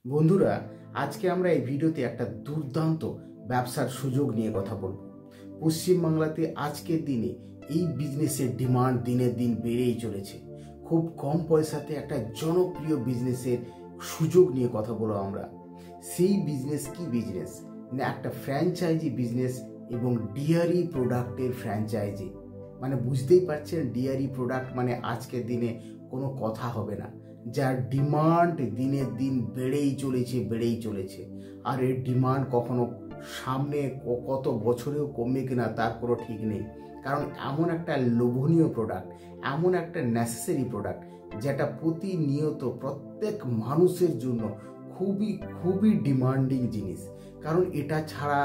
বন্ধুরা, আজকে আমরা এই ভিডিওতে একটা দুর্দান্ত ব্যবসার সুযোগ নিয়ে কথা বলব। পশ্চিমবাংলাতে আজকের দিনে এই বিজনেসের ডিমান্ড দিনের দিন বেড়েই চলেছে। খুব কম পয়সাতে একটা জনপ্রিয় বিজনেসের সুযোগ নিয়ে কথা বলবো আমরা। সেই বিজনেস কি বিজনেস না, একটা ফ্র্যাঞ্চাইজি বিজনেস এবং ডেয়ারি প্রোডাক্টের ফ্র্যাঞ্চাইজি। মানে বুঝতেই পারছেন, ডেয়ারি প্রোডাক্ট মানে আজকের দিনে কোনো কথা হবে না, যার ডিমান্ড দিনের দিন বেড়েই চলেছে। আর এর ডিমান্ড কখনো সামনে কত বছরেও কমবে কিনা তার কোনো ঠিক নেই। কারণ এমন একটা লোভনীয় প্রোডাক্ট, এমন একটা নেসেসারি প্রোডাক্ট, যেটা প্রতিনিয়ত প্রত্যেক মানুষের জন্য খুবই ডিমান্ডিং জিনিস। কারণ এটা ছাড়া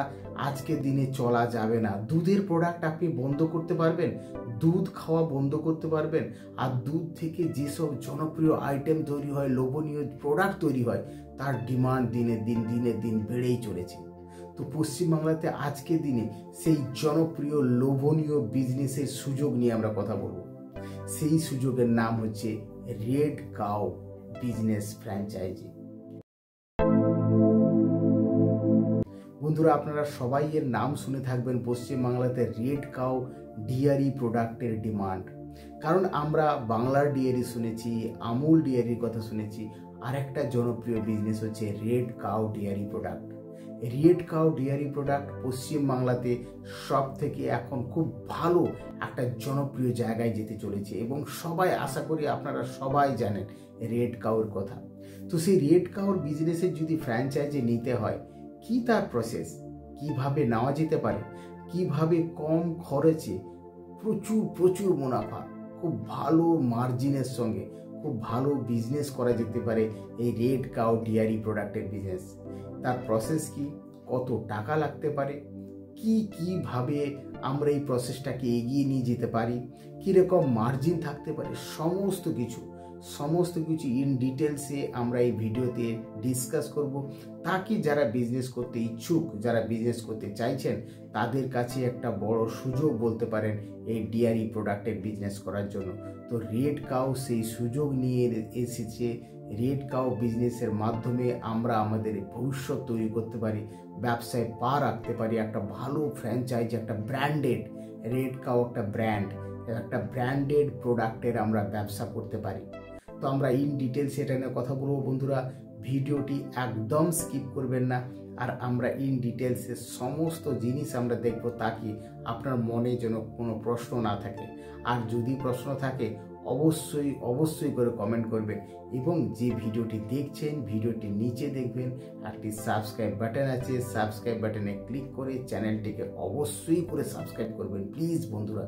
আজকের দিনে চলা যাবে না। দুধের প্রোডাক্ট আপনি বন্ধ করতে পারবেন, দুধ খাওয়া বন্ধ করতে পারবেন। আর দুধ থেকে যেসব জনপ্রিয় আইটেম তৈরি হয়, লোভনীয় প্রোডাক্ট তৈরি হয়, তার ডিমান্ড দিনের দিন বেড়েই চলেছে। তো পশ্চিমবাংলাতে আজকের দিনে সেই জনপ্রিয় লোভনীয় বিজনেসের সুযোগ নিয়ে আমরা কথা বলবো। সেই সুযোগের নাম হচ্ছে রেড কাউ বিজনেস ফ্র্যাঞ্চাইজি। বন্ধুরা, আপনারা সবাই এর নাম শুনে থাকবেন, পশ্চিমবাংলাতে রেড কাউ ডেয়ারি প্রোডাক্টের ডিমান্ড। কারণ আমরা বাংলার ডেয়ারি শুনেছি, আমুল ডেয়ারির কথা শুনেছি, আর একটা জনপ্রিয় বিজনেস হচ্ছে Red Cow dairy product. Red Cow dairy product পশ্চিমবাংলাতে সব থেকে এখন খুব ভালো একটা জনপ্রিয় জায়গায় যেতে চলেছে এবং সবাই, আশা করি আপনারা সবাই জানেন রেড কাউর কথা। তো সেই রেড কাউর বিজনেসের যদি ফ্র্যাঞ্চাইজি নিতে হয়, কি তার প্রসেস, কিভাবে নেওয়া যেতে পারে, কিভাবে কম খরচে প্রচুর মুনাফা, খুব ভালো মার্জিনের সঙ্গে খুব ভালো বিজনেস করা যেতে পারে এই রেড কাউ ডেয়ারি প্রোডাক্টের বিজনেস। তার প্রসেস কি, কত টাকা লাগতে পারে, কিভাবে আমরা এই প্রসেসটাকে এগিয়ে নিয়ে যেতে পারি, কীরকম মার্জিন থাকতে পারে, সমস্ত কিছু ইন ডিটেলসে আমরা এই ভিডিওতে ডিসকাস করব, তাকে যারা বিজনেস করতে ইচ্ছুক, যারা বিজনেস করতে চাইছেন, তাদের কাছে একটা বড় সুযোগ বলতে পারেন এই ডেয়ারি প্রোডাক্টের বিজনেস করার জন্য। তো রেড কাউ সেই সুযোগ নিয়ে এসেছে। রেড কাউ বিজনেসের মাধ্যমে আমরা আমাদের ভবিষ্যৎ তৈরি করতে পারি, ব্যবসায় পা রাখতে পারি, একটা ভালো ফ্র্যাঞ্চাইজি, একটা ব্র্যান্ডেড রেড কাউ, একটা ব্র্যান্ডেড প্রোডাক্টের আমরা ব্যবসা করতে পারি। তো আমরা ইন ডিটেলস এটা নিয়ে কথা বলবো। বন্ধুরা, ভিডিওটি একদম স্কিপ করবেন না। আর আমরা ইন ডিটেলসে সমস্ত জিনিস আমরা দেখব, তাকে আপনার মনে যেন কোনো প্রশ্ন না থাকে। আর যদি প্রশ্ন থাকে অবশ্যই করে কমেন্ট করবেন। এবং যে ভিডিওটি দেখছেন, ভিডিওটি নিচে দেখবেন একটি সাবস্ক্রাইব বাটন আছে, সাবস্ক্রাইব বাটনে ক্লিক করে চ্যানেলটিকে অবশ্যই করে সাবস্ক্রাইব করবেন। প্লিজ বন্ধুরা,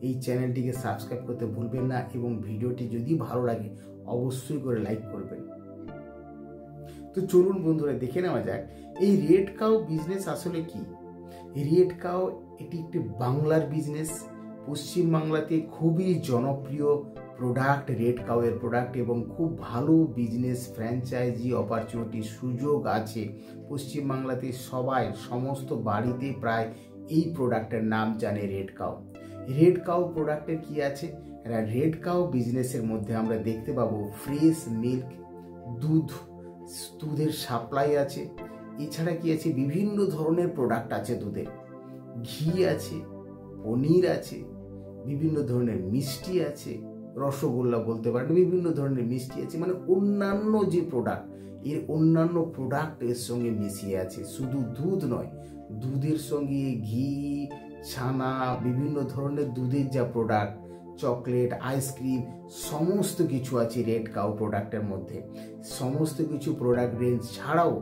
এই চ্যানেলটিকে সাবস্ক্রাইব করতে ভুলবেন না এবং ভিডিওটি যদি ভালো লাগে অবশ্যই করে লাইক করবেন। তো চলুন বন্ধুরা, দেখে নেওয়া যাক এই রেড কাউ বিজনেস আসলে কি। রেড কাউ এটি একটি বাংলার বিজনেস, পশ্চিমবাংলাতে খুবই জনপ্রিয় প্রোডাক্ট রেড কাউ এর প্রোডাক্ট, এবং খুব ভালো বিজনেস ফ্র্যাঞ্চাইজি অপরচুনিটি সুযোগ আছে পশ্চিমবাংলাতে। সমস্ত বাড়িতে প্রায় এই প্রোডাক্টের নাম জানে রেড কাউ। রেড কাউ প্রোডাক্টের কি আছে, রেড কাউ বিজনেসের মধ্যে আমরা দেখতে পাবো ফ্রেশ মিল্ক, দুধের সাপ্লাই আছে। এছাড়া কি আছে, বিভিন্ন ধরনের প্রোডাক্ট আছে, দুধের ঘি আছে, পনির আছে, বিভিন্ন ধরনের মিষ্টি আছে, রসগোল্লা বলতে পারেন, বিভিন্ন ধরনের মিষ্টি আছে। মানে অন্যান্য যে প্রোডাক্ট, এর অন্যান্য প্রোডাক্ট এর সঙ্গে মিশিয়ে আছে। শুধু দুধ নয়, দুধের সঙ্গে ঘি, ছানা, বিভিন্ন ধরনের দুধের যা প্রোডাক্ট, চকলেট, আইসক্রিম, সমস্ত কিছু আছে রেড কাউ প্রোডাক্টের মধ্যে। সমস্ত কিছু প্রোডাক্ট রেঞ্জ ছাড়াও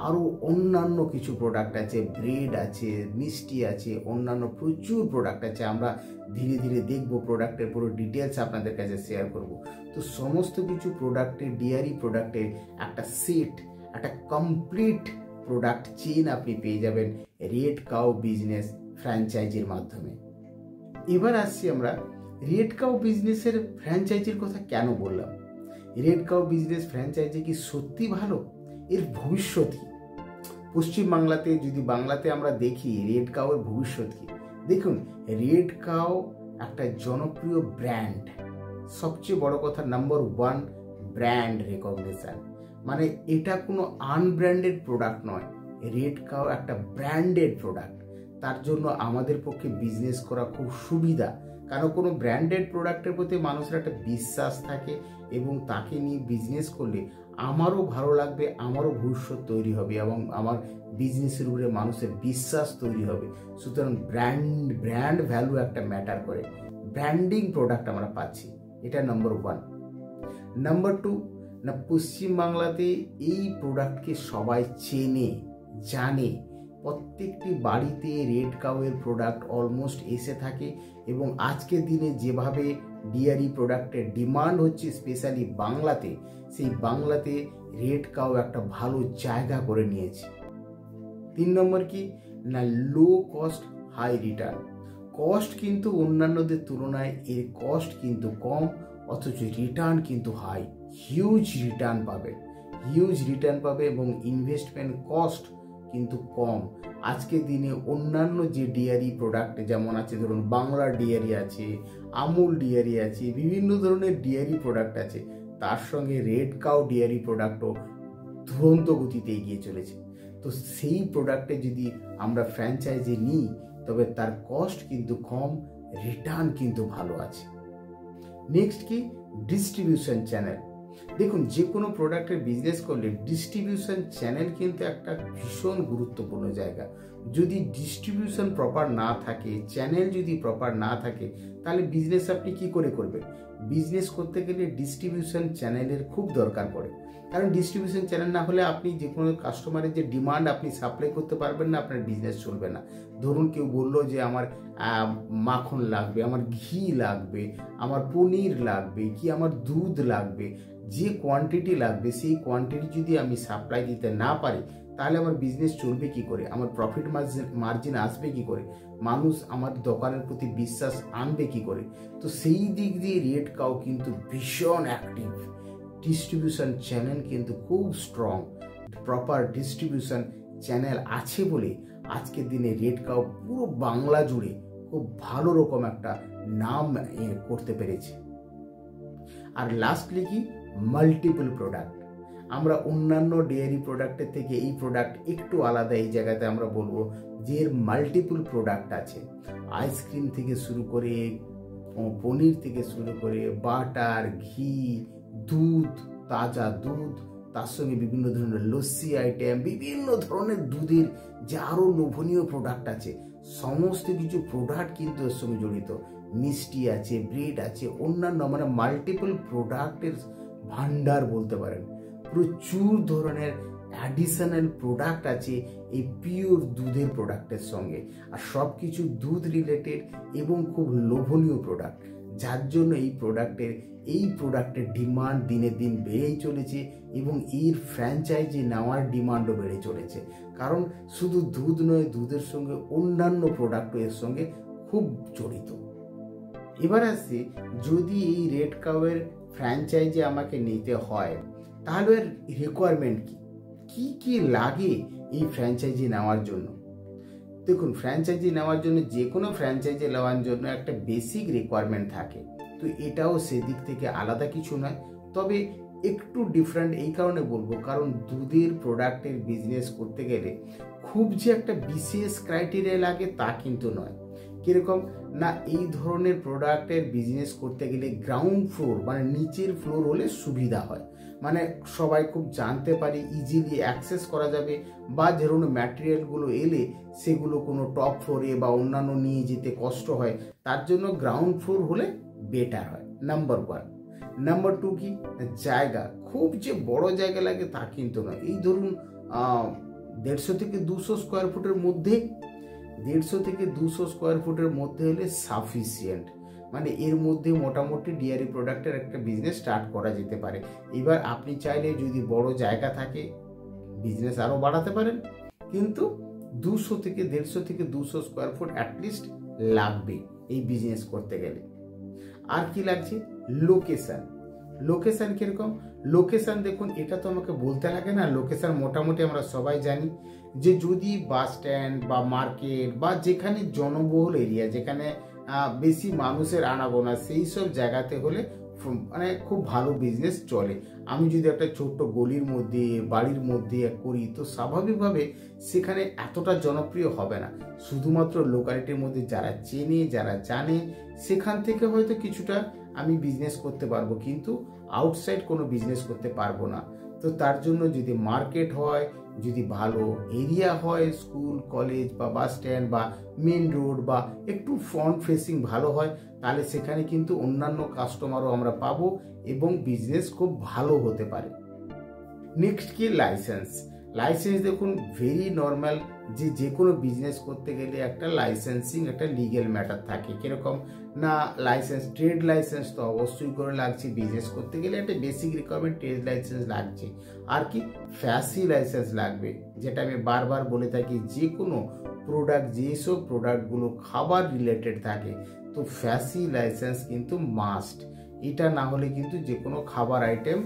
আরও অন্যান্য কিছু প্রোডাক্ট আছে, ব্রেড আছে, মিষ্টি আছে, অন্যান্য প্রচুর প্রোডাক্ট আছে। আমরা ধীরে ধীরে দেখব, প্রোডাক্টের পুরো ডিটেলস আপনাদের কাছে শেয়ার করব। তো সমস্ত কিছু প্রোডাক্টের, ডেয়ারি প্রোডাক্টের একটা সেট, একটা কমপ্লিট প্রোডাক্ট চেইন আপনি পেয়ে যাবেন রেড কাউ বিজনেস ফ্র্যাঞ্চাইজির মাধ্যমে। এবার আসছি আমরা রেড কাউ বিজনেসের ফ্র্যাঞ্চাইজির কথা কেন বললাম। রেড কাউ বিজনেস ফ্র্যাঞ্চাইজি কি সত্যি ভালো, এর ভবিষ্যৎ কি? পশ্চিমবাংলাতে, যদি বাংলাতে আমরা দেখি রেড কাউ এর ভবিষ্যৎ কি, দেখুন রেড কাউ একটা জনপ্রিয় ব্র্যান্ড, সবচেয়ে বড় কথা নাম্বার 1 ব্র্যান্ড রেকগনিশন। মানে এটা কোনো আনব্র্যান্ডেড প্রোডাক্ট নয়, রেড কাউ একটা ব্র্যান্ডেড প্রোডাক্ট। তার জন্য আমাদের পক্ষে বিজনেস করা খুব সুবিধা, কারণ কোনো ব্র্যান্ডেড প্রোডাক্টের প্রতি মানুষের একটা বিশ্বাস থাকে এবং তাকে নিয়ে বিজনেস করলে আমারও ভালো লাগবে, আমারও ভবিষ্যৎ তৈরি হবে এবং আমার বিজনেসের উপরে মানুষের বিশ্বাস তৈরি হবে। সুতরাং ব্র্যান্ড ভ্যালু একটা ম্যাটার করে, ব্র্যান্ডিং প্রোডাক্ট আমরা পাচ্ছি, এটা নাম্বার 1। নাম্বার 2, না পশ্চিমবাংলাতে এই প্রোডাক্টকে সবাই চেনে জানে, প্রত্যেকটি বাড়িতে রেড কাউয়ের প্রোডাক্ট অলমোস্ট এসে থাকে এবং আজকের দিনে যেভাবে ডিয়ারি প্রোডাক্টের ডিমান্ড হচ্ছে স্পেশালি বাংলাতে, সেই বাংলাতে রেড কাউ একটা ভালো জায়গা করে নিয়েছে। 3 নম্বর কি না low cost high return. Cost কিন্তু অন্যান্যদের তুলনায় এর কস্ট কিন্তু কম, অথচ রিটার্ন কিন্তু হাই, হিউজ রিটার্ন পাবে এবং ইনভেস্টমেন্ট কস্ট কিন্তু কম। আজকের দিনে অন্যান্য যে ডিয়ারি প্রোডাক্ট যেমন আছে, ধরুন বাংলার ডিয়ারি আছে, আমুল ডিয়ারি আছে, বিভিন্ন ধরনের ডিয়ারি প্রোডাক্ট আছে, তার সঙ্গে রেড কাউ ডিয়ারি প্রোডাক্টও দুরন্ত গতিতে এগিয়ে চলেছে। তো সেই প্রোডাক্টে যদি আমরা ফ্র্যাঞ্চাইজি নিই তবে তার কস্ট কিন্তু কম, রিটার্ন কিন্তু ভালো আছে। নেক্সট কি ডিস্ট্রিবিউশন চ্যানেল। দেখুন, যে কোনো প্রোডাক্টের বিজনেস করলে ডিস্ট্রিবিউশন চ্যানেল কিন্তু একটা ভীষণ গুরুত্বপূর্ণ জায়গা। যদি ডিস্ট্রিবিউশন প্রপার না থাকে, চ্যানেল যদি প্রপার না থাকে, তাহলে বিজনেস আপনি কি করে করবেন? বিজনেস করতে গেলে ডিস্ট্রিবিউশন চ্যানেলের খুব দরকার পড়ে, কারণ ডিস্ট্রিবিউশন চ্যানেল না হলে আপনি যে কোনো কাস্টমারের যে ডিমান্ড আপনি সাপ্লাই করতে পারবেন না, আপনার বিজনেস চলবে না। ধরুন কেউ বললো যে আমার মাখন লাগবে, আমার ঘি লাগবে, আমার পনির লাগবে, কি আমার দুধ লাগবে, যে কোয়ান্টিটি লাগবে সেই কোয়ান্টিটি যদি আমি সাপ্লাই দিতে না পারি তাহলে আমার বিজনেস চলবে কি করে? আমার প্রফিট মার্জিন আসবে কি করে? মানুষ আমার দোকানের প্রতি বিশ্বাস আনবে কি করে? তো সেই দিক দিয়ে রেড কাউ কিন্তু ভীষণ অ্যাক্টিভ, ডিস্ট্রিবিউশন চ্যানেল কিন্তু খুব স্ট্রং, প্রপার ডিস্ট্রিবিউশন চ্যানেল আছে বলে আজকের দিনে রেড কাউ পুরো বাংলা জুড়ে খুব ভালো রকম একটা নাম করতে পেরেছে। আর লাস্টলি কি মাল্টিপল প্রোডাক্ট। আমরা অন্যান্য ডেয়ারি প্রোডাক্টের থেকে এই প্রোডাক্ট একটু আলাদা এই জায়গাতে আমরা বলবো যে এর মাল্টিপল প্রোডাক্ট আছে। আইসক্রিম থেকে শুরু করে পনির থেকে শুরু করে বাটার, ঘি, দুধ, তাজা দুধ, তার সঙ্গে বিভিন্ন ধরনের লস্যি আইটেম, বিভিন্ন ধরনের দুধের যে আরও লোভনীয় প্রোডাক্ট আছে, সমস্ত কিছু প্রোডাক্ট কিন্তু এর সঙ্গে জড়িত। মিষ্টি আছে, ব্রেড আছে, অন্যান্য মানে মাল্টিপল প্রোডাক্টের ভান্ডার বলতে পারেন। প্রচুর ধরনের অ্যাডিশনাল প্রোডাক্ট আছে এই পিওর দুধের প্রোডাক্টের সঙ্গে, আর সব কিছু দুধ রিলেটেড এবং খুব লোভনীয় প্রোডাক্ট, যার জন্য এই প্রোডাক্টের ডিমান্ড দিনে দিন বেড়েই চলেছে এবং এর ফ্র্যাঞ্চাইজি নেওয়ার ডিমান্ডও বেড়ে চলেছে। কারণ শুধু দুধ নয়, দুধের সঙ্গে অন্যান্য প্রোডাক্টও এর সঙ্গে খুব জড়িত। এবার আসছে, যদি এই রেড কাউয়ের ফ্র্যাঞ্চাইজি আমাকে নিতে হয় তাহলে এর রিকোয়ারমেন্ট কি কি লাগে এই ফ্র্যাঞ্চাইজি নেওয়ার জন্য? দেখুন, ফ্র্যাঞ্চাইজি নেওয়ার জন্য যে কোনো ফ্র্যাঞ্চাইজি নেওয়ার জন্য একটা বেসিক রিকোয়ারমেন্ট থাকে, তো এটাও সেদিক থেকে আলাদা কিছু নয়, তবে একটু ডিফারেন্ট এই কারণে বলবো কারণ দুধের প্রোডাক্টের বিজনেস করতে গেলে খুব যে একটা বিশেষ ক্রাইটেরিয়া লাগে তা কিন্তু নয়। কিরকম না, এই ধরনের প্রোডাক্টের বিজনেস করতে গেলে গ্রাউন্ড ফ্লোর মানে নিচের ফ্লোর হলে সুবিধা হয়, মানে সবাই খুব জানতে পারে, ইজিলি অ্যাক্সেস করা যাবে, বা ধরুন ম্যাটেরিয়ালগুলো এলে সেগুলো কোনো টপ ফ্লোরে বা অন্যান্য নিয়ে যেতে কষ্ট হয়, তার জন্য গ্রাউন্ড ফ্লোর হলে বেটার হয়, নাম্বার 1। নাম্বার 2 কি জায়গা, খুব যে বড় জায়গা লাগে তা কিন্তু নয়। এই ধরুন 150 থেকে 200 স্কোয়ার ফুটের মধ্যে, 150 থেকে 200 স্কোয়ার ফুটের মধ্যে হলে সাফিসিয়েন্ট, মানে এর মধ্যে মোটামুটি ডিয়ারি প্রোডাক্টের একটা বিজনেস স্টার্ট করা যেতে পারে। এবার আপনি চাইলে যদি বড় জায়গা থাকে বিজনেস আরও বাড়াতে পারেন, কিন্তু 200 থেকে 150 থেকে 200 স্কোয়ার ফুট অ্যাটলিস্ট লাগবে এই বিজনেস করতে গেলে। আর কি লাগছে? লোকেশন। লোকেশন কিরকম? লোকেশন দেখুন, এটা তো আমাকে বলতে লাগে না, লোকেশন মোটামুটি আমরা সবাই জানি যে যদি বাস স্ট্যান্ড বা মার্কেট বা যেখানে জনবহুল এরিয়া, যেখানে বেশি মানুষের আনাগোনা, সেই সব জায়গাতে হলে মানে খুব ভালো বিজনেস চলে। আমি যদি একটা ছোট্ট গলির মধ্যে বাড়ির মধ্যে করি তো স্বাভাবিকভাবে সেখানে এতটা জনপ্রিয় হবে না। শুধুমাত্র লোকালিটির মধ্যে যারা চেনে যারা জানে সেখান থেকে হয়তো কিছুটা আমি বিজনেস করতে পারবো, কিন্তু আউটসাইড কোনো বিজনেস করতে পারবো না। তো তার জন্য যদি মার্কেট হয়, যদি ভালো এরিয়া হয়, স্কুল কলেজ বা বাস স্ট্যান্ড বা মেন রোড বা একটু ফ্রন্ট ফেসিং ভালো হয়, তাহলে সেখানে কিন্তু অন্যান্য কাস্টমারও আমরা পাবো এবং বিজনেস খুব ভালো হতে পারে। নেক্সট কি লাইসেন্স। লাইসেন্স দেখুন ভেরি নর্মাল, যে কোনো বিজনেস করতে গেলে একটা লাইসেন্সিং একটা লিগেল ম্যাটার থাকে। কিরকম না, লাইসেন্স ট্রেড লাইসেন্স তো অবশ্যই করে লাগছে, বিজনেস করতে গেলে একটা বেসিক রিকোয়ারমেন্ট ট্রেড লাইসেন্স লাগছে। আর কি ফ্যাসি লাইসেন্স লাগবে, যেটা আমি বারবার বলে থাকি, যে কোনো প্রোডাক্ট যেসব প্রোডাক্টগুলো খাবার রিলেটেড থাকে তো ফ্যাসি লাইসেন্স কিন্তু মাস্ট। এটা না হলে কিন্তু যে কোনো খাবার আইটেম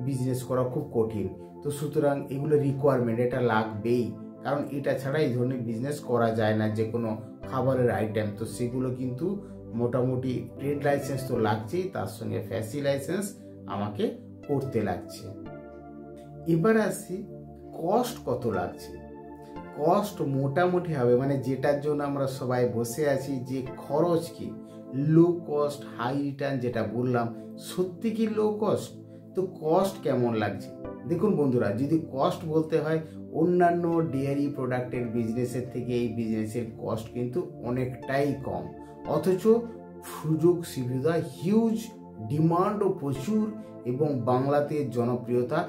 বিজনেস করা খুব কঠিন। তো সুতরাং এগুলো রিকোয়ারমেন্ট, এটা লাগবেই, কারণ এটা ছাড়া এই ধরনের বিজনেস করা যায় না যে কোনো খাবারের আইটেম। তো সেগুলো কিন্তু মোটামুটি ট্রেড লাইসেন্স তো লাগছেই, তার সঙ্গে ফ্যাসি লাইসেন্স আমাকে করতে লাগছে। এবার আসি কস্ট কত লাগছে। কস্ট মোটামুটি হবে, মানে যেটার জন্য আমরা সবাই বসে আছি, যে খরচ কি লো কস্ট হাই রিটার্ন যেটা বললাম, সত্যি কি লো কস্ট? তো কস্ট কেমন লাগছে দেখুন বন্ধুরা, যদি কস্ট বলতে হয় অন্যান্য ডেয়ারি প্রোডাক্টের বিজনেসের থেকে এই বিজনেসের কস্ট কিন্তু অনেকটাই কম, অথচ সুযোগ সুবিধা হিউজ, ডিমান্ডও প্রচুর এবং বাংলাতে জনপ্রিয়তা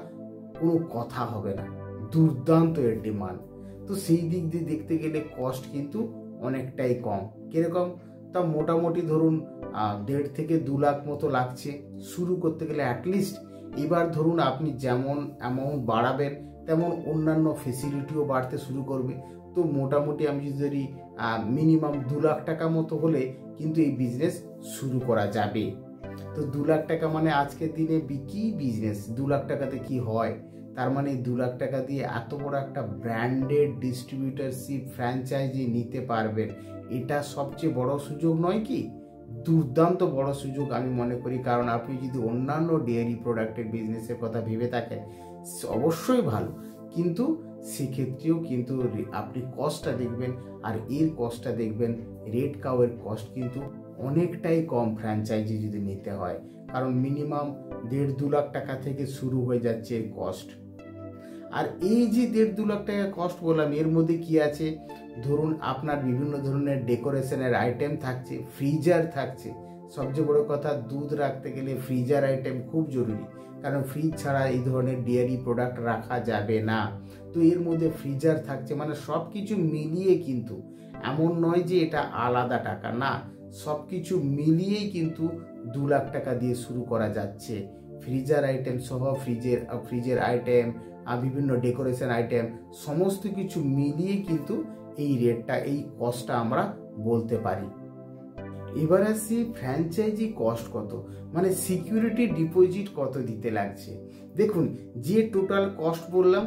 কোনো কথা হবে না, দুর্দান্ত এর ডিমান্ড। তো সেই দিক দিয়ে দেখতে গেলে কস্ট কিন্তু অনেকটাই কম। কিরকম? তা মোটামুটি ধরুন 1.5 থেকে 2 লাখ মতো লাগছে শুরু করতে গেলে অ্যাটলিস্ট। এবার ধরুন আপনি যেমন অ্যামাউন্ট বাড়াবেন তেমন অন্যান্য ফেসিলিটিও বাড়তে শুরু করবে। তো মোটামুটি আমি যদি মিনিমাম 2 লাখ টাকা মতো হলে কিন্তু এই বিজনেস শুরু করা যাবে। তো 2 লাখ টাকা মানে আজকের দিনে কি বিজনেস 2 লাখ টাকাতে কি হয়? তার মানে 2 লাখ টাকা দিয়ে এত বড় একটা ব্র্যান্ডেড ডিস্ট্রিবিউটারশিপ ফ্র্যাঞ্চাইজি নিতে পারবেন, এটা সবচেয়ে বড় সুযোগ নয় কি? দুর্দান্ত বড় সুযোগ আমি মনে করি। কারণ আপনি যদি অন্যান্য ডেয়ারি প্রোডাক্টের বিজনেসের কথা ভেবে থাকেন অবশ্যই ভালো, কিন্তু সেক্ষেত্রেও কিন্তু আপনি কস্টটা দেখবেন, আর এর কস্টটা দেখবেন রেড কাউয়ের কস্ট কিন্তু অনেকটাই কম ফ্র্যাঞ্চাইজি যদি নিতে হয়, কারণ মিনিমাম 1.5-2 লাখ টাকা থেকে শুরু হয়ে যাচ্ছে এর কস্ট। আর এই যে 1.5-2 লাখ টাকা কস্ট বললাম, এর মধ্যে কি আছে? ধরুন আপনার বিভিন্ন ধরনের ডেকোরেশনের আইটেম থাকছে, ফ্রিজার থাকছে। সবচেয়ে বড় কথা, দুধ রাখতে গেলে ফ্রিজার আইটেম খুব জরুরি, কারণ ফ্রিজ ছাড়া এই ধরনের ডেয়ারি প্রোডাক্ট রাখা যাবে না। তো এর মধ্যে ফ্রিজার থাকছে, মানে সব কিছু মিলিয়ে কিন্তু এমন নয় যে এটা আলাদা টাকা, না, সব কিছু মিলিয়েই কিন্তু 2 লাখ টাকা দিয়ে শুরু করা যাচ্ছে। ফ্রিজার আইটেম সহ ফ্রিজের আইটেম আর বিভিন্ন ডেকোরেশন আইটেম সমস্ত কিছু মিলিয়ে কিন্তু এই রেটটা, এই কস্টটা আমরা বলতে পারি। এবার আসি ফ্র্যাঞ্চাইজি কস্ট কত, মানে সিকিউরিটি ডিপোজিট কত দিতে লাগছে। দেখুন যে টোটাল কস্ট বললাম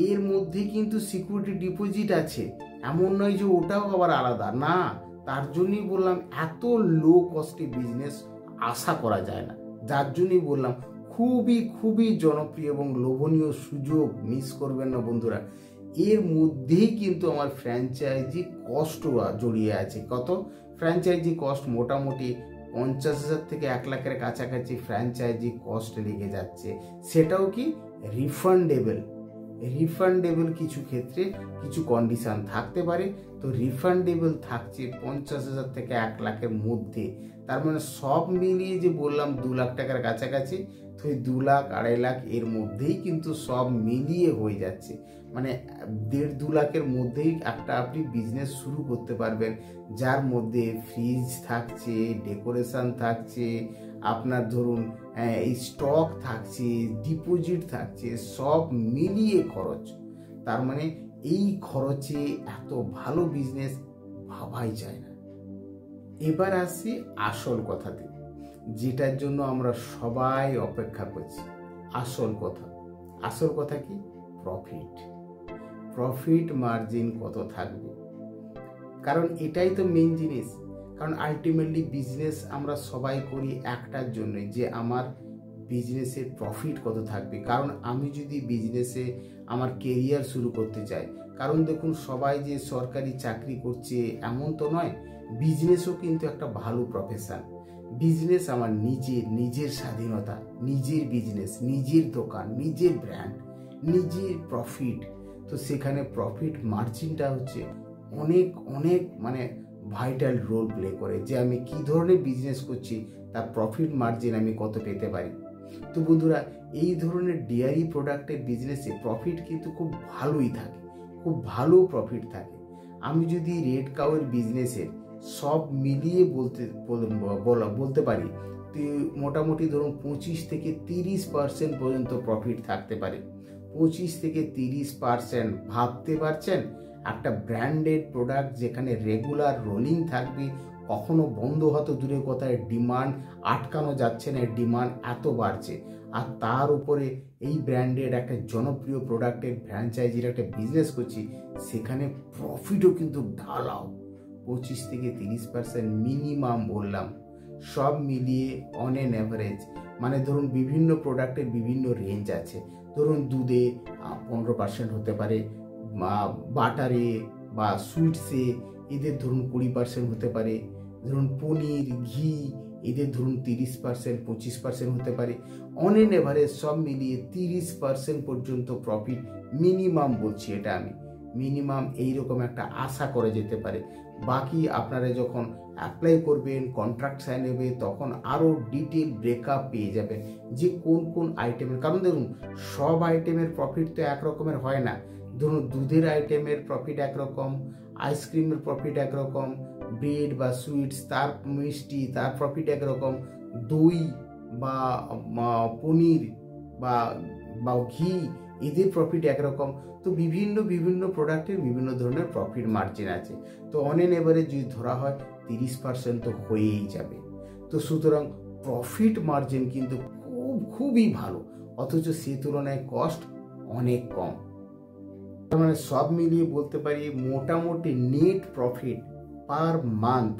এর মধ্যে কিন্তু সিকিউরিটি ডিপোজিট আছে, এমন নয় যে ওটাও আবার আলাদা, না। তার জন্যই বললাম এত লো কস্টে বিজনেস আশা করা যায় না, যার জন্যই বললাম খুবই খুবই জনপ্রিয় এবং লোভনীয় সুযোগ, মিস করবেন না বন্ধুরা। এর মধ্যেই কিন্তু আমার ফ্র্যাঞ্চাইজি কস্ট জড়িয়ে আছে। কত? ফ্র্যাঞ্চাইজি কস্ট মোটামুটি 50,000 থেকে 1 লাখের কাছাকাছি ফ্র্যাঞ্চাইজি কস্ট লেগে যাচ্ছে। সেটাও কি রিফান্ডেবল কিছু ক্ষেত্রে কিছু কন্ডিশন থাকতে পারে। তো রিফান্ডেবল থাকছে 50,000 থেকে 1 লাখের মধ্যে। তার মানে সব মিলিয়ে যে বললাম 2 লাখ টাকার কাছাকাছি, তো এই 2 লাখ 2.5 লাখ এর মধ্যেই কিন্তু সব মিলিয়ে হয়ে যাচ্ছে, মানে 1.5-2 লাখের মধ্যেই একটা আপনি বিজনেস শুরু করতে পারবেন, যার মধ্যে ফ্রিজ থাকছে, ডেকোরেশন থাকছে, আপনার ধরুন এই স্টক থাকছে, ডিপোজিট থাকছে, সব মিলিয়ে খরচ। তার মানে এই খরচে এত ভালো বিজনেস ভাবাই যায় না। এবার আসি আসল কথাতে, যেটার জন্য আমরা সবাই অপেক্ষা করছি। আসল কথা কি? প্রফিট মার্জিন কত থাকবে, কারণ এটাই তো মেইন জিনিস। কারণ আলটিমেটলি বিজনেস আমরা সবাই করি একটার জন্যই, যে আমার বিজনেসের প্রফিট কত থাকবে। কারণ আমি যদি বিজনেসে আমার কেরিয়ার শুরু করতে চাই, কারণ দেখুন সবাই যে সরকারি চাকরি করছে এমন তো নয়, বিজনেসও কিন্তু একটা ভালো প্রফেশন। বিজনেস আমার নিজের স্বাধীনতা, নিজের বিজনেস, নিজের দোকান, নিজের ব্র্যান্ড, নিজের প্রফিট। তো সেখানে প্রফিট মার্জিনটা হচ্ছে অনেক অনেক মানে ভাইটাল রোল প্লে করে, যে আমি কি ধরনের বিজনেস করছি তার প্রফিট মার্জিন আমি কত পেতে পারি। তো বন্ধুরা, এই ধরনের ডেয়ারি প্রোডাক্টের বিজনেসে প্রফিট কিন্তু খুব ভালোই থাকে, খুব ভালো প্রফিট থাকে। আমি যদি রেড কাউয়ের বিজনেসের সব মিলিয়ে বলতে পারি, তো মোটামুটি ধরুন 25 থেকে 30% পর্যন্ত প্রফিট থাকতে পারে। 25 থেকে 30%, ভাবতে পারছেন? একটা ব্র্যান্ডেড প্রোডাক্ট যেখানে রেগুলার রোলিং থাকবে, কখনো বন্ধ হতে দূরের কথায় ডিমান্ড আটকানো যাচ্ছে না, ডিমান্ড এত বাড়ছে। আর তার উপরে এই ব্র্যান্ডেড একটা জনপ্রিয় প্রোডাক্টের ফ্র্যাঞ্চাইজির একটা বিজনেস করছি, সেখানে প্রফিটও কিন্তু ঢালাও। 25 থেকে 30% মিনিমাম বললাম, সব মিলিয়ে অন এন অ্যাভারেজ। মানে ধরুন বিভিন্ন প্রোডাক্টের বিভিন্ন রেঞ্জ আছে। ধরুন দুধে 15% হতে পারে, বাটারে বা সুইটসে এদের ধরুন 20% হতে পারে, ধরুন পনির, ঘি এদের ধরুন 30%, 25% হতে পারে। অন এন এভারেজ সব মিলিয়ে 30% পর্যন্ত প্রফিট মিনিমাম বলছি, এটা আমি মিনিমাম এইরকম একটা আশা করে যেতে পারে। বাকি আপনারা যখন অ্যাপ্লাই করবেন, কন্ট্রাক্ট সাইন হবে, তখন আরও ডিটেল ব্রেকআপ পেয়ে যাবেন যে কোন কোন আইটেমের। কারণ দেখুন সব আইটেমের প্রফিট তো একরকমের হয় না। ধরুন দুধের আইটেমের প্রফিট একরকম, আইসক্রিমের প্রফিট একরকম, ব্রেড বা সুইটস তার মিষ্টি তার প্রফিট একরকম, দই বা পনির বা ঘি এদের প্রফিট একরকম। তো বিভিন্ন প্রোডাক্টের বিভিন্ন ধরনের প্রফিট মার্জিন আছে। তো অন এন এভারেজ যদি ধরা হয় 30% তো হয়েই যাবে। তো সুতরাং প্রফিট মার্জিন কিন্তু খুবই ভালো, অথচ সে তুলনায় কস্ট অনেক কম। তার মানে সব মিলিয়ে বলতে পারি মোটামুটি নেট প্রফিট পার মান্থ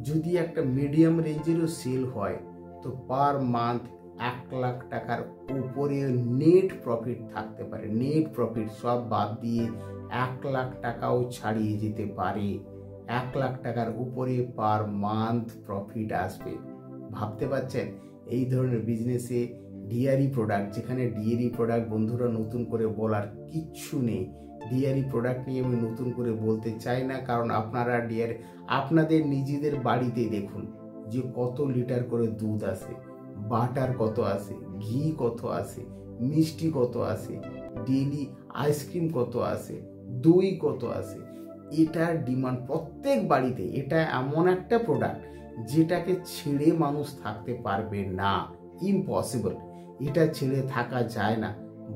যদি একটা মিডিয়াম রেঞ্জেরও সেল হয়, তো পার মান্থ 1 লাখ টাকার উপরে নেট প্রফিট থাকতে পারে। নেট প্রফিট সব বাদ দিয়ে 1 লাখ টাকাও ছাড়িয়ে যেতে পারে। 1 লাখ টাকার উপরে পার মান্থ প্রফিট আসবে। ভাবতে পারছেন? এই ধরনের বিজনেসে ডেয়ারি প্রোডাক্ট, যেখানে ডেয়ারি প্রোডাক্ট বন্ধুরা নতুন করে বলার কিচ্ছু নেই। ডেয়ারি প্রোডাক্ট নিয়ে আমি নতুন করে বলতে চাই না, কারণ আপনারা আপনাদের নিজেদের বাড়িতে দেখুন যে কত লিটার করে দুধ আসে, বাটার কত আসে, ঘি কত আসে, মিষ্টি কত আসে, ডেইলি আইসক্রিম কত আসে, দই কত আসে। এটার ডিমান্ড প্রত্যেক বাড়িতে। এটা এমন একটা প্রোডাক্ট যেটাকে ছেড়ে মানুষ থাকতে পারবে না, ইম্পসিবল। এটা ছেড়ে থাকা যায় না।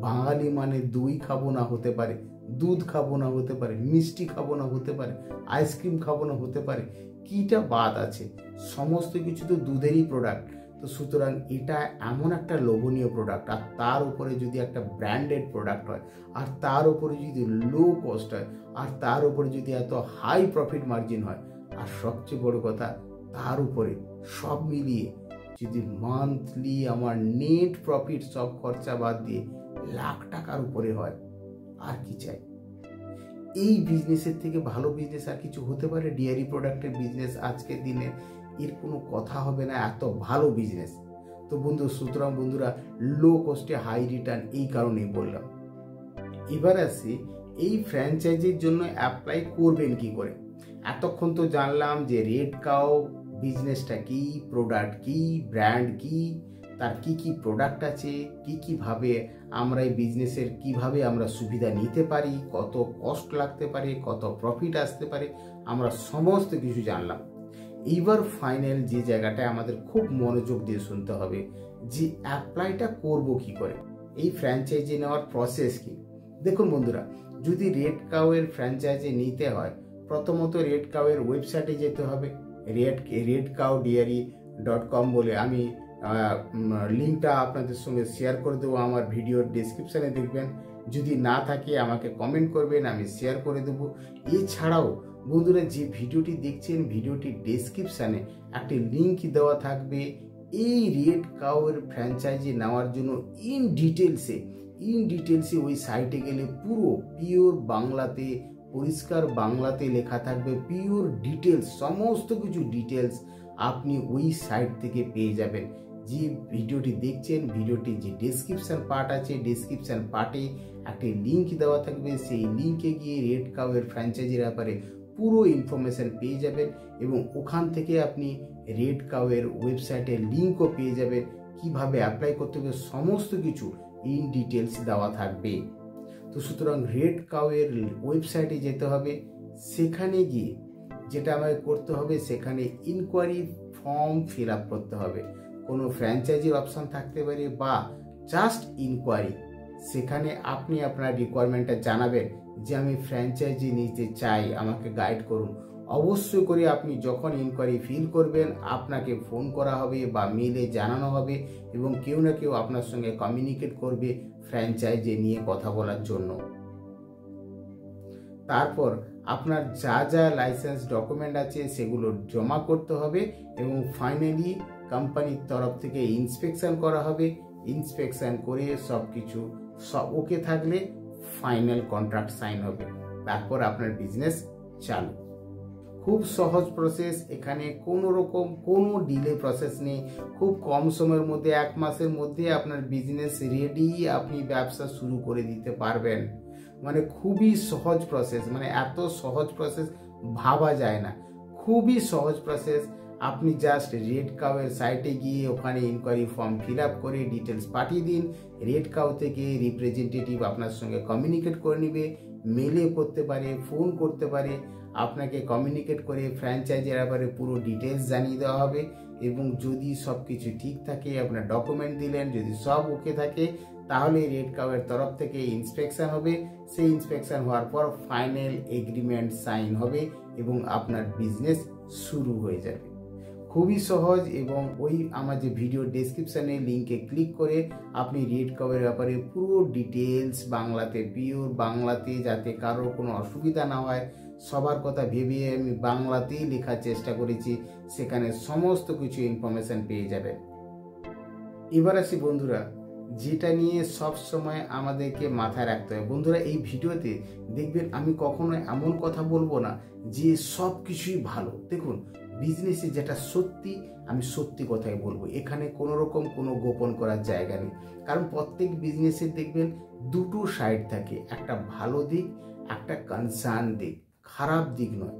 বাঙালি মানে দই খাবো না হতে পারে, দুধ খাবো না হতে পারে, মিষ্টি খাবো না হতে পারে, আইসক্রিম খাবো না হতে পারে, কিটা বাদ আছে? সমস্ত কিছু তো দুধেরই প্রোডাক্ট। তো সুতরাং এটা এমন একটা লোভনীয় প্রোডাক্ট, আর তার উপরে যদি একটা ব্র্যান্ডেড প্রোডাক্ট হয়, আর তার উপরে যদি লো কস্ট হয়, আর তার উপরে যদি এত হাই প্রফিট মার্জিন হয়, আর সবচেয়ে বড় কথা তার উপরে সব মিলিয়ে যদি মান্থলি আমার নেট প্রফিট সব খরচা বাদ দিয়ে 1 লাখ টাকার উপরে হয়, আর কি চাই? এই বিজনেসের থেকে ভালো বিজনেস আর কিছু হতে পারে? ডেয়ারি প্রোডাক্টের বিজনেস আজকের দিনে এর কোনো কথা হবে না, এত ভালো বিজনেস। তো সুতরাং বন্ধুরা, লো কস্টে হাই রিটার্ন এই কারণেই বললাম। এবার আসি এই ফ্র্যাঞ্চাইজির জন্য অ্যাপ্লাই করবেন কি করে। এতক্ষণ তো জানলাম যে রেড কাউ বিজনেসটা কি, প্রোডাক্ট কি, ব্র্যান্ড কি, তার কি কি প্রোডাক্ট আছে, কিভাবে আমরা এই বিজনেসের কিভাবে আমরা সুবিধা নিতে পারি, কত কস্ট লাগতে পারে, কত প্রফিট আসতে পারে, আমরা সমস্ত কিছু জানলাম। এইবার ফাইনাল যে জায়গাটায় আমাদের খুব মনোযোগ দিয়ে শুনতে হবে যে অ্যাপ্লাইটা করব কি করে, এই ফ্র্যাঞ্চাইজি নেওয়ার প্রসেস কি। দেখুন বন্ধুরা, যদি রেড কাউয়ের ফ্র্যাঞ্চাইজি নিতে হয়, প্রথমত রেড কাউয়ের ওয়েবসাইটে যেতে হবে। redcowdairy.com বলে আমি লিঙ্কটা আপনাদের সঙ্গে শেয়ার করে দেবো, আমার ভিডিওর ডেসক্রিপশানে দেখবেন। যদি না থাকে আমাকে কমেন্ট করবেন, আমি শেয়ার করে দেবো। এছাড়াও বন্ধুরা, যে ভিডিওটি দেখছেন, ভিডিওটির ডেসক্রিপশানে একটি লিঙ্ক দেওয়া থাকবে এই রেড কাউয়ের ফ্র্যাঞ্চাইজি নেওয়ার জন্য। ইন ডিটেলসে ওই সাইটে গেলে পুরো পিওর বাংলাতে, পরিষ্কার বাংলাতে লেখা থাকবে, পিওর ডিটেলস, সমস্ত কিছু ডিটেলস আপনি ওই সাইট থেকে পেয়ে যাবেন। যে ভিডিওটি দেখছেন, ভিডিওটি যে ডেসক্রিপশান পার্ট আছে, ডেসক্রিপশান পার্টে একটি লিঙ্ক দেওয়া থাকবে। সেই লিঙ্কে গিয়ে রেড কাউয়ের ফ্র্যাঞ্চাইজির ব্যাপারে পুরো ইনফরমেশান পেয়ে যাবেন এবং ওখান থেকে আপনি রেড কাউয়ের ওয়েবসাইটের লিঙ্কও পেয়ে যাবেন। কিভাবে অ্যাপ্লাই করতে হবে সমস্ত কিছু ইন ডিটেলস দেওয়া থাকবে। তো সুতরাং রেড কাউয়ের ওয়েবসাইটে যেতে হবে। সেখানে গিয়ে যেটা আমাকে করতে হবে, সেখানে ইনকোয়ারি ফর্ম ফিল আপ করতে হবে। কোনো ফ্র্যাঞ্চাইজির অপশান থাকতে পারে বা জাস্ট ইনকোয়ারি। সেখানে আপনি আপনার রিকোয়ারমেন্টটা জানাবেন যে আমি ফ্র্যাঞ্চাইজি নিতে চাই, আমাকে গাইড করুন। অবশ্যই করে আপনি যখন ইনকোয়ারি ফিল করবেন, আপনাকে ফোন করা হবে বা মেলে জানানো হবে এবং কেউ না কেউ আপনার সঙ্গে কমিউনিকেট করবে ফ্র্যাঞ্চাইজি নিয়ে কথা বলার জন্য। তারপর আপনার যা যা লাইসেন্স ডকুমেন্ট আছে সেগুলো জমা করতে হবে এবং ফাইনালি কোম্পানির তরফ থেকে ইন্সপেকশন করা হবে। ইন্সপেকশন করে সব কিছু ওকে থাকলে ফাইনাল কন্ট্রাক্ট সাইন হবে। তারপর আপনার বিজনেস চালু। খুব সহজ প্রসেস, এখানে কোনো রকম কোনো ডিলে প্রসেস নেই। খুব কম সময়ের মধ্যে, 1 মাসের মধ্যে আপনার বিজনেস রেডি, আপনি ব্যবসা শুরু করে দিতে পারবেন। মানে খুবই সহজ প্রসেস, মানে এত সহজ প্রসেস ভাবা যায় না। খুবই সহজ প্রসেস। আপনি জাস্ট রেড কাউয়ের সাইটে গিয়ে ওখানে ইনকোয়ারি ফর্ম ফিল আপ করে ডিটেলস পাঠিয়ে দিন। রেড কাউ থেকে রিপ্রেজেন্টেটিভ আপনার সঙ্গে কমিউনিকেট করে নেবে, মেলে করতে পারে, ফোন করতে পারে, আপনাকে কমিউনিকেট করে ফ্র্যাঞ্চাইজির ব্যাপারে পুরো ডিটেলস জানিয়ে দেওয়া হবে। এবং যদি সব কিছু ঠিক থাকে, আপনার ডকুমেন্ট দিলেন, যদি সব ওকে থাকে, তাহলে রেড কাউয়ের তরফ থেকে ইন্সপেকশন হবে। সেই ইন্সপেকশন হওয়ার পর ফাইনাল এগ্রিমেন্ট সাইন হবে এবং আপনার বিজনেস শুরু হয়ে যাবে। খুবই সহজ। এবং ওই আমার যে ভিডিও ডেসক্রিপশানে লিঙ্কে ক্লিক করে আপনি রেড কাউয়ের ব্যাপারে পুরো ডিটেলস বাংলাতে, পিওর বাংলাতে, যাতে কারোর কোনো অসুবিধা না হয়, সবার কথা ভেবে আমি বাংলাতেই লেখার চেষ্টা করেছি। সেখানে সমস্ত কিছু ইনফরমেশান পেয়ে যাবেন। এবার আসি বন্ধুরা, যেটা নিয়ে সব সময় আমাদেরকে মাথায় রাখতে হয়। বন্ধুরা, এই ভিডিওতে দেখবেন আমি কখনো এমন কথা বলবো না যে সব কিছুই ভালো। দেখুন, বিজনেসে যেটা সত্যি, আমি সত্যি কথাই বলবো। এখানে কোনো রকম কোনো গোপন করার জায়গা নেই। কারণ প্রত্যেক বিজনেসের দেখবেন দুটো সাইড থাকে, একটা ভালো দিক, একটা কনসার্ন দিক, খারাপ দিক নয়,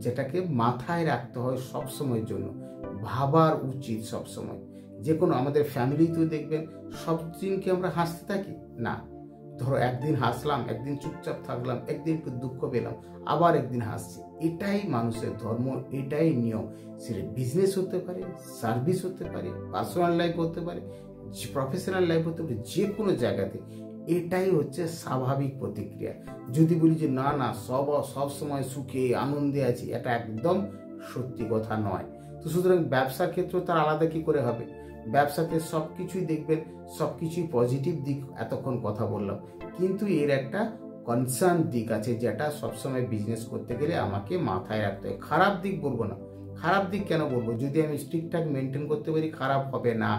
যেটাকে মাথায় রাখতে হয় সব সময়ের জন্য, ভাবার উচিত সব সময়। যে কোনো আমাদের ফ্যামিলিতেও দেখবেন সব দিনকে আমরা হাসতে থাকি না। ধরো একদিন হাসলাম, একদিন চুপচাপ থাকলাম, একদিন একটু দুঃখ পেলাম, আবার একদিন হাসছি। এটাই মানুষের ধর্ম, এটাই নিয়ম। সেটা বিজনেস হতে পারে, সার্ভিস হতে পারে, পার্সোনাল লাইফ হতে পারে, প্রফেশনাল লাইফ হতে পারে, যে কোনো জায়গাতে এটাই হচ্ছে স্বাভাবিক প্রতিক্রিয়া। যদি বলি যে না না সব সময় সুখে আনন্দে আছি, এটা একদম সত্যি কথা নয়। তো সুতরাং ব্যবসার ক্ষেত্রে তার আলাদা কি করে হবে? ব্যবসাতে সব কিছুই দেখবেন, সব কিছুই পজিটিভ দিক এতক্ষণ কথা বললাম, কিন্তু এর একটা কনসার্ন দিক আছে, যেটা সবসময় বিজনেস করতে গেলে আমাকে মাথায় রাখতে হয়। খারাপ দিক বলবো না। খারাপ দিক কেন বলবো? যদি আমি ঠিকঠাক মেনটেন করতে পারি, খারাপ হবে না।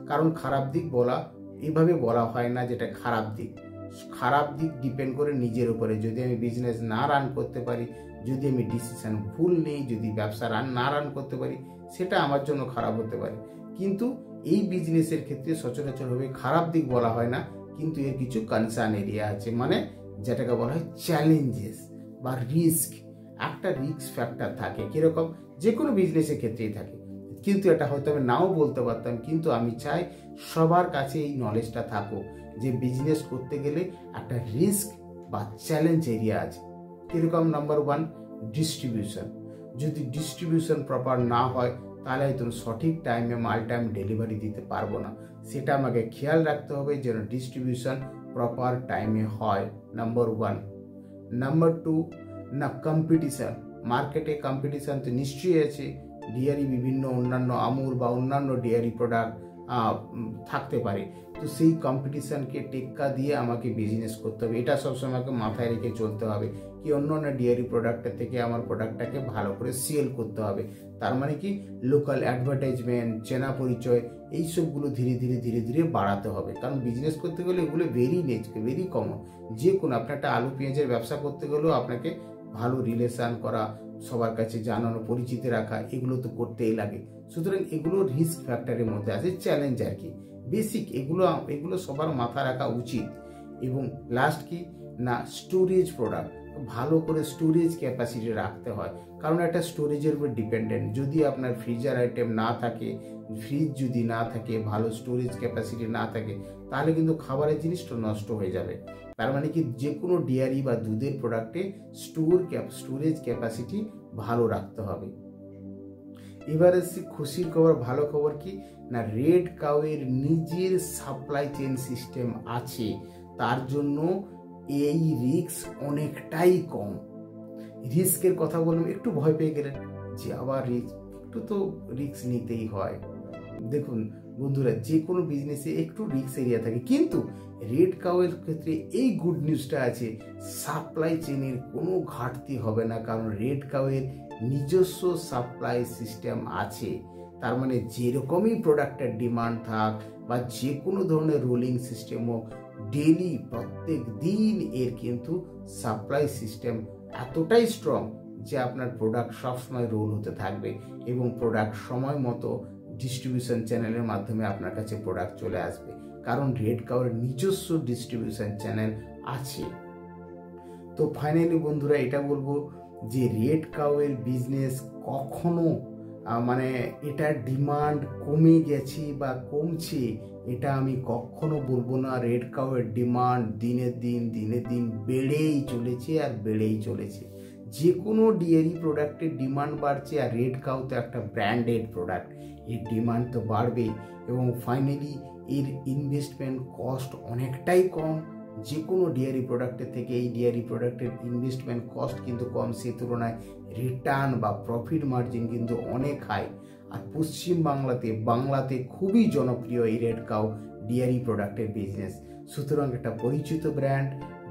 কারণ খারাপ দিক বলা এইভাবে বলা হয় না যেটা খারাপ দিক। খারাপ দিক ডিপেন্ড করে নিজের উপরে। যদি আমি বিজনেস না রান করতে পারি, যদি আমি ডিসিশন ভুল নেই, যদি ব্যবসা না রান করতে পারি, সেটা আমার জন্য খারাপ হতে পারে। কিন্তু এই বিজনেসের ক্ষেত্রে সচরাচরভাবে খারাপ দিক বলা হয় না, কিন্তু এর কিছু কনসার্ন এরিয়া আছে, মানে যেটাকে বলা হয় চ্যালেঞ্জেস বা রিস্ক। একটা রিস্ক ফ্যাক্টর থাকে, কিরকম? যে কোনো বিজনেসের ক্ষেত্রেই থাকে। কিন্তু এটা হয়তো আমি নাও বলতে পারতাম, কিন্তু আমি চাই সবার কাছে এই নলেজটা থাকুক যে বিজনেস করতে গেলে একটা রিস্ক বা চ্যালেঞ্জ এরিয়া আছে। কিরকম? Number 1, distribution. যদি ডিস্ট্রিবিউশন প্রপার না হয়, তাহলে হয়তো সঠিক টাইমে মালটা আমি ডেলিভারি দিতে পারবো না। সেটা আমাকে খেয়াল রাখতে হবে যেন ডিস্ট্রিবিউশন প্রপার টাইমে হয়, নাম্বার 1। নাম্বার 2, না কম্পিটিশান। মার্কেটে কম্পিটিশান তো নিশ্চয়ই আছে। ডিয়ারি বিভিন্ন অন্যান্য আমুল বা অন্যান্য ডিয়ারি প্রোডাক্ট থাকতে পারে। তো সেই কম্পিটিশানকে টেক্কা দিয়ে আমাকে বিজনেস করতে হবে, এটা সবসময় আমাকে মাথায় রেখে চলতে হবে। কি অন্য ডেয়ারি প্রোডাক্টের থেকে আমার প্রোডাক্টটাকে ভালো করে সেল করতে হবে। তার মানে কি লোকাল অ্যাডভার্টাইজমেন্ট, চেনা পরিচয়, এইসবগুলো ধীরে ধীরে বাড়াতে হবে। কারণ বিজনেস করতে গেলে এগুলো ভেরি কমন। যে কোনো আপনি একটা আলু পেঁয়াজের ব্যবসা করতে গেলেও আপনাকে ভালো রিলেশান করা, সবার কাছে জানানো, পরিচিতি রাখা, এগুলো তো করতেই লাগে। সুতরাং এগুলো রিস্ক ফ্যাক্টরের মধ্যে আছে, চ্যালেঞ্জ আর কি, বেসিক এগুলো সবার মাথা রাখা উচিত। এবং লাস্ট কি না, স্টোরেজ প্রোডাক্ট, ভালো করে স্টোরেজ ক্যাপাসিটি রাখতে হয়। কারণ একটা স্টোরেজের উপর ডিপেন্ডেন্ট। যদি আপনার ফ্রিজার আইটেম না থাকে, ফ্রিজ যদি না থাকে, ভালো স্টোরেজ ক্যাপাসিটি না থাকে, তাহলে কিন্তু খাবারের জিনিসটা নষ্ট হয়ে যাবে। তার মানে কি যে কোনো ডেয়ারি বা দুধের প্রোডাক্টে স্টোরেজ ক্যাপাসিটি ভালো রাখতে হবে। এবারে খুশির খবর, ভালো খবর কি না, রেড কাউয়ের নিজের সাপ্লাই চেইন সিস্টেম আছে। তার জন্য এই রিস্ক অনেকটাই কম। রিস্কের কথা বললাম, একটু ভয় পেয়ে গেলেন যে আবার একটু তো রিস্ক নিতেই হয়। দেখুন বন্ধুরা, যে কোনো বিজনেসে একটু রিস্ক এরিয়া থাকে, কিন্তু রেড কাউয়ের ক্ষেত্রে এই গুড নিউজটা আছে, সাপ্লাই চেনের কোনো ঘাটতি হবে না। কারণ রেড কাউয়ের নিজস্ব সাপ্লাই সিস্টেম আছে। তার মানে যেরকমই প্রোডাক্টের ডিমান্ড থাক বা যে কোনো ধরনের রোলিং সিস্টেম হোক, ডেলি প্রত্যেক দিন এর কিন্তু সাপ্লাই সিস্টেম এতটাই স্ট্রং যে আপনার প্রোডাক্ট সবসময় রোল হতে থাকবে এবং প্রোডাক্ট সময় মতো ডিস্ট্রিবিউশন চ্যানেলের মাধ্যমে আপনার কাছে প্রোডাক্ট চলে আসবে। কারণ রেড কাউয়ের নিজস্ব ডিস্ট্রিবিউশন চ্যানেল আছে। তো ফাইনালি বন্ধুরা এটা বলবো যে রেড কাউয়ের বিজনেস কখনো মানে এটার ডিমান্ড কমে গেছে বা কমছে, এটা আমি কখনো বলবো না। রেড কাউয়ের ডিমান্ড দিনে দিন বেড়েই চলেছে আর বেড়েই চলেছে। যে কোনো ডেয়ারি প্রোডাক্টের ডিমান্ড বাড়ছে, আর রেড কাউ তো একটা ব্র্যান্ডেড প্রোডাক্ট, এর ডিমান্ড তো বাড়বেই। এবং ফাইনালি এর ইনভেস্টমেন্ট কস্ট অনেকটাই কম। যে কোনো ডেয়ারি প্রোডাক্টের থেকে এই ডেয়ারি প্রোডাক্টের ইনভেস্টমেন্ট কস্ট কিন্তু কম, সে তুলনায় রিটার্ন বা প্রফিট মার্জিন কিন্তু অনেক হাই। আর পশ্চিম বাংলাতে খুবই জনপ্রিয় এই রেড কাউ ডেয়ারি প্রোডাক্টের বিজনেস। সুতরাং একটা পরিচিত ব্র্যান্ড,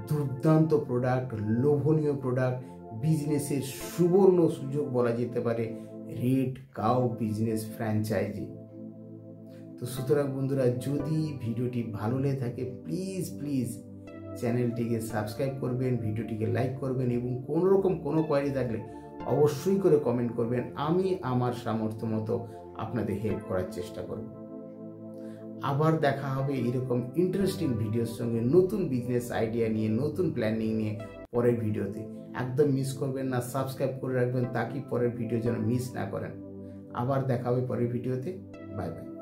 দুর্দান্ত প্রোডাক্ট, লোভনীয় প্রোডাক্ট, বিজনেসের সুবর্ণ সুযোগ বলা যেতে পারে রেড কাউ বিজনেস ফ্র্যাঞ্চাইজি। তো সুতরাং বন্ধুরা, যদি ভিডিওটি ভালো লেগে থাকে প্লিজ চ্যানেলটিকে সাবস্ক্রাইব করবেন, ভিডিওটিকে লাইক করবেন এবং কোনো রকম কোনো কোয়ারি থাকলে অবশ্যই করে কমেন্ট করবেন। আমি আমার সামর্থ্য মতো আপনাদের হেল্প করার চেষ্টা করব। আবার দেখা হবে এরকম ইন্টারেস্টিং ভিডিওর সঙ্গে, নতুন বিজনেস আইডিয়া নিয়ে, নতুন প্ল্যানিং নিয়ে পরের ভিডিওতে। একদম মিস করবেন না, সাবস্ক্রাইব করে রাখবেন তাকে পরের ভিডিও যেন মিস না করেন। আবার দেখা হবে পরের ভিডিওতে। Bye bye.